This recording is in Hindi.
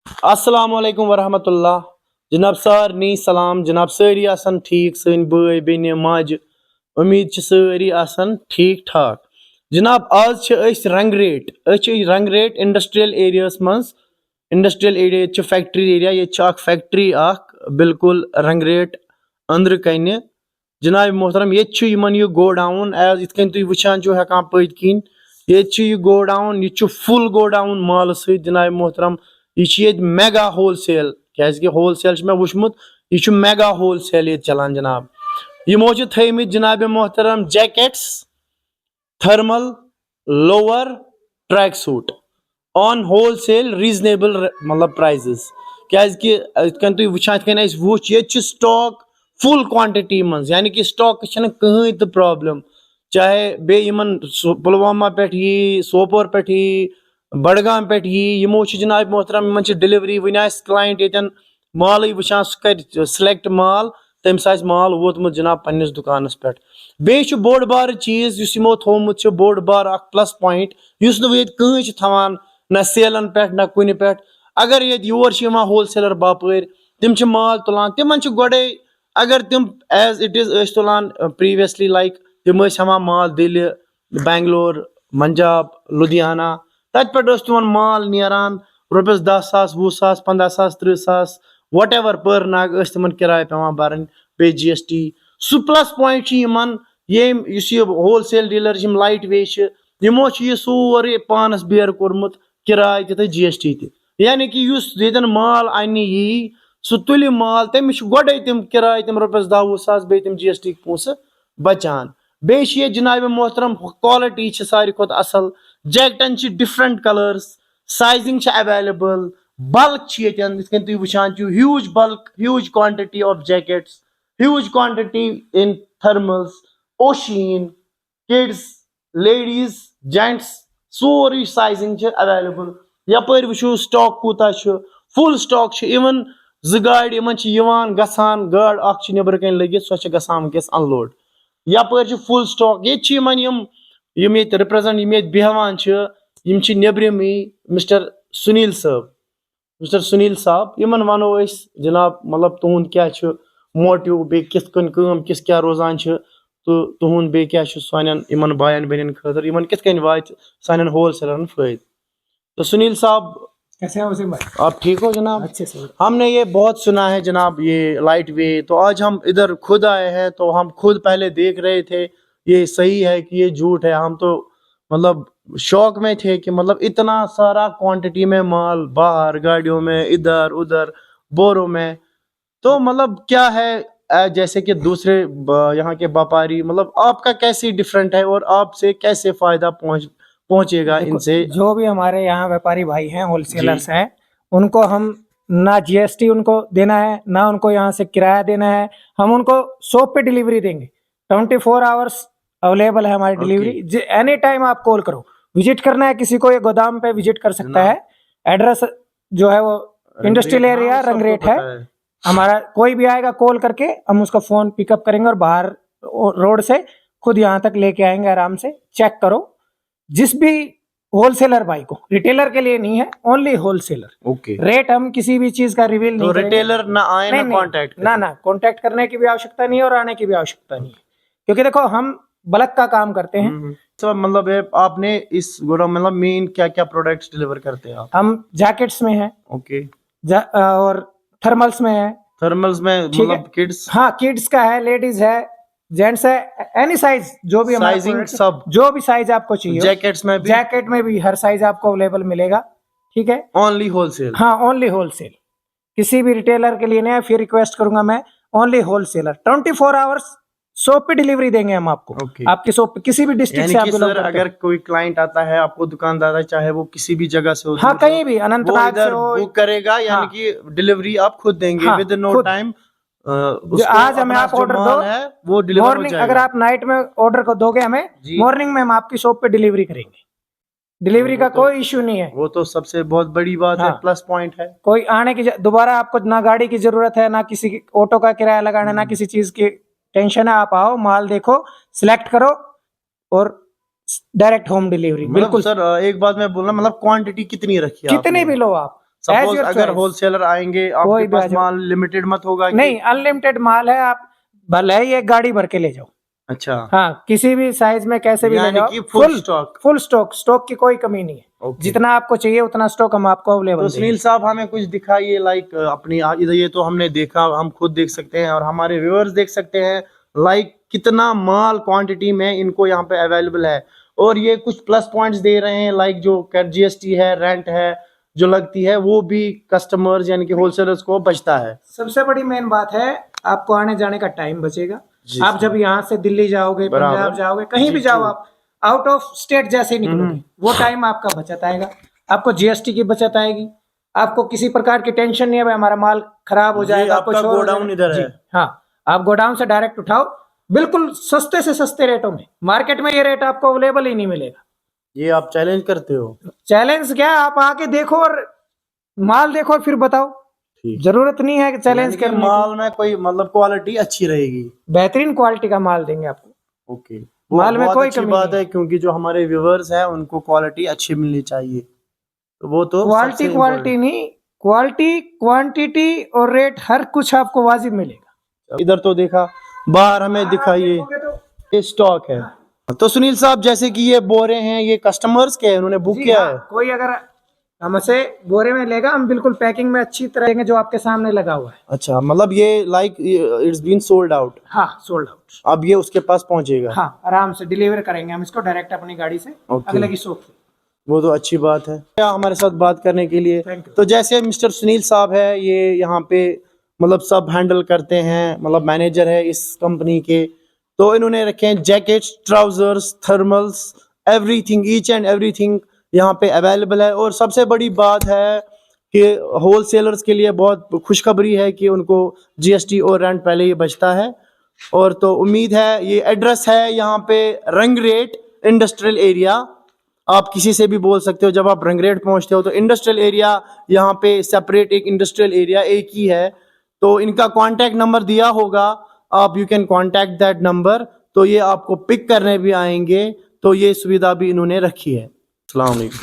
अस्सलाम वालेकुम वरहमतुल्लाह। जनाब सारनी सलाम। जनाब सारी आसन ठीक, सन बई बेन माज उम्मीद सारी आसन ठीक ठाक। जनाब आज रंगरेट इंडस्ट्रियल एरियास मज इंडस्ट्रियल एरिया फैक्ट्री एरिया ये फैक्ट्री बिल्कुल रंगरेट अंदर कन। जनाब मोहतरम ये गोडाउन एज इत तुम वुचान हेकान पत किन ये गोडाउन ये फुल गोडाउन माल सत। जनाब मोहतरम ये मेगा होल सेल क्या होल सेल मे वुचमुत ये मेगा होल सेल ये चलान। जनाब यमो थमित जनाब मोहतरम jackets, thermal, lower, track suit on wholesale reasonable मतलब प्राइजेस क्या तुम वुचान वुच ये स्टॉक फुल क्वांटिटी मज यानी कि स्टॉक कहीं तो प्रॉब्लम चाहे बेमन पुलवामा पे सोपोर पे बडगाम पे यमो जनाब मोहतरम इन डिलीवरी वन क्लाइंट ये माल वुचान सह कर सिलेक्ट माल तमिस माल वोतमुत जनाब पन्निस दुकानस पे। बे बोड़ बार चीज यमो थोमुत बोड़ बार प्लस पॉइंट ये कहीं थवान ना सेलन पे ना कुन पे। अगर ये योर होल सेलर बापर तिम माल तुलान तिम गोडे अगर तिम एज इट इज तुलान प्रीवियसली लाइक तिम हवान माल दिल्ली, बेंगलोर, पंजाब, लुधियाना तत पे तिमन माल नीरान रुपयस 10,000, 20,000, 15,000, 30,000 वट एवर पर नाग तिमन किराय पे बरन पे GST। सह प्लस पॉइंट ये होल सेल डीलर लाइट वे यमो यह सोरे पानस बेर कोरमुत किराय ते GST ते यानी कि ये माल अन्य यी सह तुल माल तमिस गोडे तिम किराय तिम रुपयस 10-20,000 बे तिम GST पोस बचान। बे जनाब मोहतरम क्वालिटी सारी खुद असल जैकेटन different colours sizing available bulk तुम वुचान huge bulk huge quantity of jackets huge quantity in thermals, ओशीन, किड्स, लेडीज, जेंट्स सोरी साइजिंग अवेलेबल। यपर वो स्टॉक कूता फुल स्टॉक इवन गाड़ गसान गाड़ नबर कन लगित सह गसान वनकस अनलोड यपर फुल स्टॉक ये रिप्रेजेंट बेहवान नबरम मिस्टर सुनील साहब यमन वनो जनाब मतलब तुंद क्या मोटिव बे किस क्या रोजान तो तुंद बे क्या सान बायन बेन खतर कित वात सान होल सेलरन फायद। तो सुनील साहब कैसे हैं वसीम भाई? आप ठीक हो जनाब? अच्छे से। हमने ये बहुत सुना है जनाब ये लाइट वे, तो आज हम इधर खुद आए हैं तो हम खुद पहले देख रहे थे ये सही है कि ये झूठ है। हम तो मतलब शौक में थे कि मतलब इतना सारा क्वांटिटी में माल बाहर गाड़ियों में इधर उधर बोरों में, तो मतलब क्या है जैसे कि दूसरे यहाँ के व्यापारी मतलब आपका कैसे डिफरेंट है और आपसे कैसे फायदा पहुंचेगा इनसे? जो भी हमारे यहाँ व्यापारी भाई हैं, होलसेलर्स हैं, उनको हम ना GST उनको देना है, ना उनको यहाँ से किराया देना है। हम उनको शॉप पे डिलीवरी देंगे। 24 आवर्स अवेलेबल है हमारी डिलीवरी। एनी टाइम आप कॉल करो, विजिट करना है किसी को ये गोदाम पे विजिट कर सकता है। एड्रेस जो है वो इंडस्ट्रियल एरिया रंगरेट है हमारा। कोई भी आएगा कॉल करके हम उसका फोन पिकअप करेंगे और बाहर रोड से खुद यहाँ तक लेके आएंगे। आराम से चेक करो। जिस भी होलसेलर भाई को, रिटेलर के लिए नहीं है, ओनली होलसेलर। ओके। रेट हम किसी भी चीज का रिवील नहीं करेंगे। रिटेलर ना आए ना कांटेक्ट ना कांटेक्ट करने की भी आवश्यकता नहीं है और आने की भी आवश्यकता नहीं है, क्योंकि देखो हम बल्क का काम करते हैं। तो मतलब आपने इस गोडाउन मतलब मेन क्या क्या प्रोडक्ट्स डिलीवर करते हैं आप? हम जैकेट्स में है, ओके, और थर्मल्स में है। थर्मल्स में मतलब किड्स, हाँ किड्स का है, लेडीज है, जेंट्स है, एनी साइज जो भी साइजिंग सब, जो भी साइज आपको चाहिए। जैकेट में भी हर साइज आपको अवेलेबल मिलेगा। ठीक है, ओनली होलसेल। हाँ ओनली होलसेल, किसी भी रिटेलर के लिए नहीं। फिर रिक्वेस्ट करूंगा मैं, ओनली होलसेलर। 24 आवर्स शॉप पे डिलीवरी देंगे हम आपको। आपकी शॉप पे किसी भी डिस्ट्रिक्ट से आप सर अगर कोई क्लाइंट आता है आपको, दुकानदार चाहे वो किसी भी जगह से हो, हाँ कहीं भी अनंतनाग से हो, बुक करेगा यानी कि डिलीवरी आप खुद देंगे विद नो टाइम। आज हमें आप ऑर्डर दो है वो डिलीवर हो जाएगा। अगर आप नाइट में ऑर्डर को दोगे हमें, मॉर्निंग में हम आपकी शॉप पे डिलीवरी करेंगे। डिलीवरी का कोई इश्यू नहीं है। वो तो सबसे बहुत बड़ी बात है, प्लस पॉइंट है। कोई आने की दोबारा आपको ना गाड़ी की जरूरत है, ना किसी ऑटो का किराया लगाना, ना किसी चीज की टेंशन है। आप आओ, माल देखो, सिलेक्ट करो और डायरेक्ट होम डिलीवरी। बिल्कुल सर एक बात मैं बोलना, मतलब क्वांटिटी कितनी रखी है? कितनी भी लो आप, सपोज your अगर choice. होलसेलर आएंगे आपके कोई भी आ पास जाओ। माल लिमिटेड मत होगा कि? नहीं, अनलिमिटेड माल है, आप भले ही एक गाड़ी भर के ले जाओ। अच्छा, हाँ, किसी भी साइज में कैसे भी ले यानी जाओ, कि फुल स्टॉक। फुल स्टॉक की कोई कमी नहीं है। ओके। जितना आपको चाहिए उतना स्टॉक हम आपको अवेलेबल तो सुनील साहब हमें कुछ दिखाइए, लाइक अपनी इधर ये तो हमने देखा, हम खुद देख सकते हैं और हमारे व्यूअर्स देख सकते हैं, लाइक कितना माल क्वांटिटी में इनको यहाँ पे अवेलेबल है। और ये कुछ प्लस पॉइंट्स दे रहे हैं, लाइक जो जीएसटी है, रेंट है जो लगती है, वो भी कस्टमर्स यानी कि होलसेलर्स को बचता है। सबसे बड़ी मेन बात है, आपको आने जाने का टाइम बचेगा। जी आप सर। जब यहाँ से दिल्ली जाओगे, बराबर। पंजाब जाओगे, कहीं जी, भी जाओ, true। आप आउट ऑफ स्टेट जैसे ही निकलोगे, वो टाइम आपका बचत आएगा। आपको जीएसटी की बचत आएगी, आपको किसी प्रकार की टेंशन नहीं है भाई हमारा माल खराब हो जी, जाएगा, आपका कुछ और हो गोडाउन जाएगा। इधर जी, है। हाँ, आप गोडाउन से डायरेक्ट उठाओ, बिल्कुल सस्ते से सस्ते रेटों में। मार्केट में ये रेट आपको अवेलेबल ही नहीं मिलेगा। ये आप चैलेंज करते हो? चैलेंज क्या, आप आके देखो और माल देखो और फिर बताओ। ठीक। जरूरत नहीं है कि चैलेंज यानी कि करने की। माल में कोई मतलब क्वालिटी अच्छी रहेगी। बेहतरीन क्वालिटी का माल देंगे आपको। ओके, माल में बहुत कोई अच्छी कमी बात नहीं है, क्योंकि जो हमारे व्यूअर्स हैं उनको क्वालिटी अच्छी मिलनी चाहिए, तो वो तो क्वालिटी सबसे क्वालिटी नहीं, क्वालिटी क्वांटिटी और रेट हर कुछ आपको वाजिब मिलेगा। important। इधर तो देखा, बाहर हमें दिखाइए, ये स्टॉक है। तो सुनील साहब जैसे कि ये बोरे हैं, ये कस्टमर्स के हैं, उन्होंने बुक जी किया हाँ, है? कोई अगर हमसे बोरे में लेगा, हम बिल्कुल पैकिंग में अच्छी तरह देंगे, जो आपके सामने लगा हुआ है। अच्छा, मतलब ये like it's been sold out, हाँ, सोल्ड आउट। अब ये उसके पास पहुंचेगा? हाँ, आराम से डिलीवर करेंगे हम इसको डायरेक्ट अपनी गाड़ी से ओके। अगले की शॉप पे। वो तो अच्छी बात है क्या हमारे साथ बात करने के लिए। Thank you। तो जैसे मिस्टर सुनील साहब है, ये यहाँ पे मतलब सब हैंडल करते हैं, मतलब मैनेजर है इस कंपनी के। तो इन्होंने रखे हैं jackets, trousers, thermals, everything, each and everything यहाँ पे अवेलेबल है। और सबसे बड़ी बात है कि होलसेलर्स के लिए बहुत खुशखबरी है कि उनको जीएसटी और रेंट पहले ही बचता है। और तो उम्मीद है, ये एड्रेस है यहाँ पे रंगरेट इंडस्ट्रियल एरिया। आप किसी से भी बोल सकते हो, जब आप रंगरेट पहुंचते हो तो इंडस्ट्रियल एरिया यहाँ पे सेपरेट एक इंडस्ट्रियल एरिया एक ही है। तो इनका कांटेक्ट नंबर दिया होगा, आप you can contact that number, तो ये आपको पिक करने भी आएंगे। तो ये सुविधा भी इन्होंने रखी है। अस्सलाम वालेकुम।